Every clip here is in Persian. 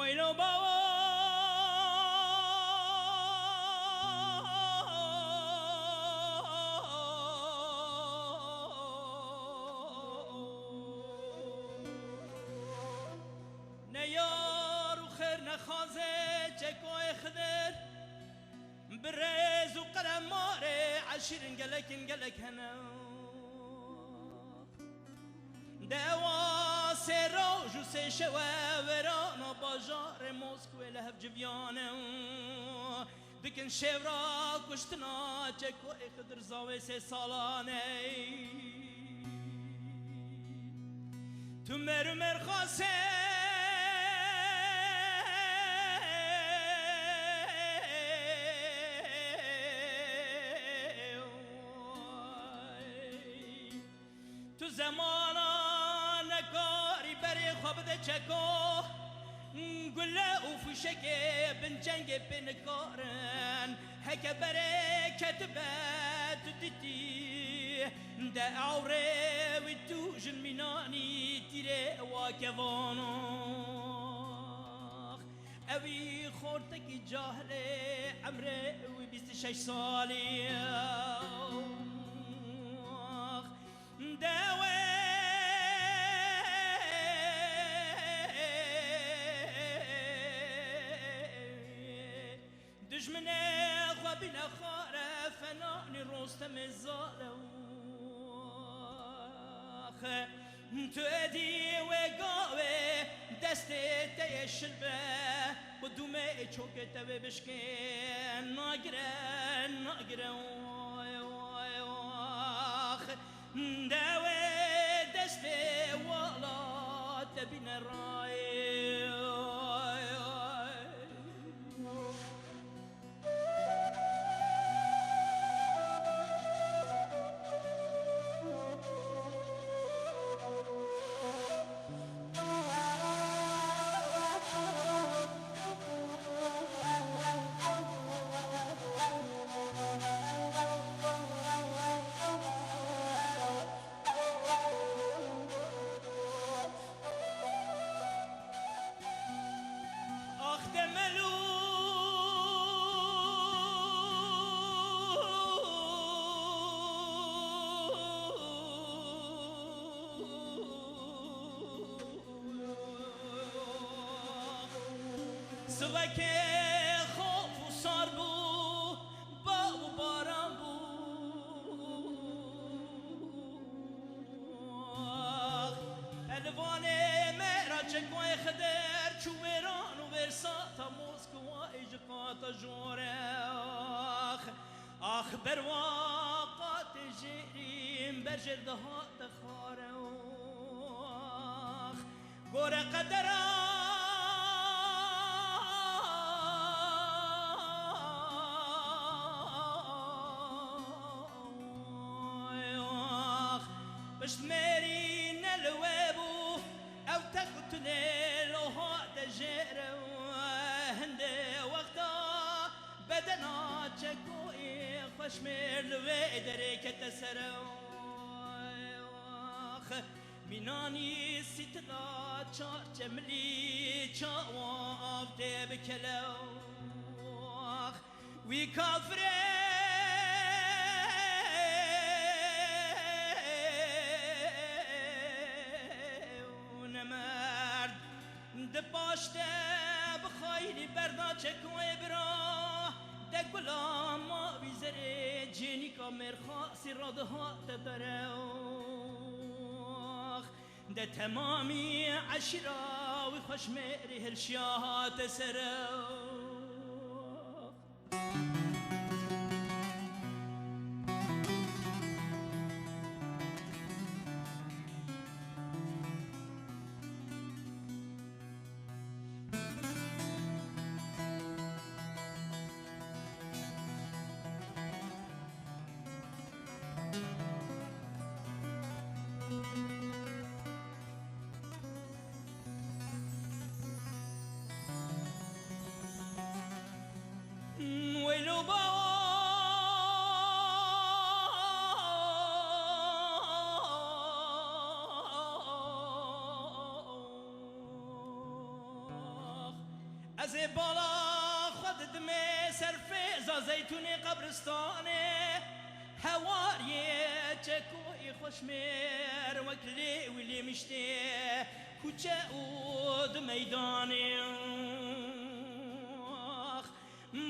ويلو بابا نيار وخير نخازي جاكو يخدر بريز وقلم ماري عشير نقلك هنا دوا سروج و سشوا ورانا باجار موسكو لهف جویانه دکن شورا کشتنا چکو خدر زاوی سه سالانه تو مر خاسه تو زمانا نکاری بری خواب ده چکو گله و فشکه بن جنگ بن کارن هک بره کتبه تو دیتی ده عوره و تو جنمینانی تیره واکوانو اوی خورتکی جاهله عمره و 26 سالی داوي دجمني خوابنا خارة فناني رستم الزالوخ تؤدي وقاوي دستي تيشلبه بدومي چوكتا ببشكين ناقرن واخ داوي دستي ولا تبين الراي سوک خوف و سار بو با و باران بو الوان مرا چکوی خدر چوبران و برساتا موسکو اجقاتا جورخ آخ برواقات جریم برجردهات خارخ گور قدران بشت مارين الوابو او تقتلي لو هذا جير هندي وقتا بدنا تشكوي خشمير لويدري كتسرو ميناني ستلا چار جملي چاواف دي بكلو وي كافري دپاشته بخایلی بردا چکوی برا ده گلام ما بیزره جینی کا مرخاصی راده ها تدره ده تمامی عشیرا و خوشمری هلشیات سره از بالا خود دمه سرفیز زیتونی قبرستانه هواریه چکوی خوشمیر وکلی ولی مشته کوچه و دو میدانه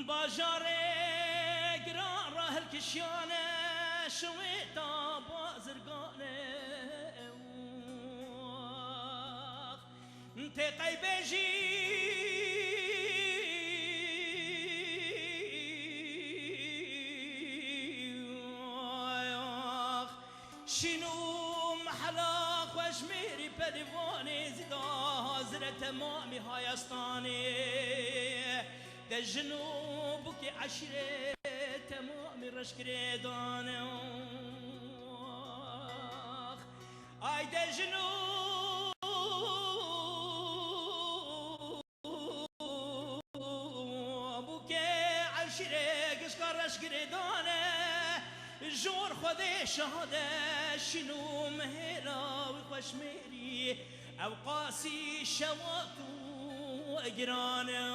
باجاره گران راه الکشیانه شویتا بازرگانه تقی بجی شنو محلا خوشمیری پدیوانی زیدا حاضر تمامی هایستانی در جنوب که عشره تمامی رشکره دانه آی در جنوب که عشره گشکار رشکره دانه جور خود شهاده شنو مهلا و خوشمیری او قاسی شواتو اگرانه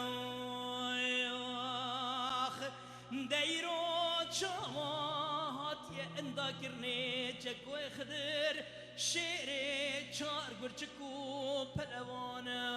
دیرو چوات یه اندا کرنه چکوی خدر شیر چار گرچکو پلوانه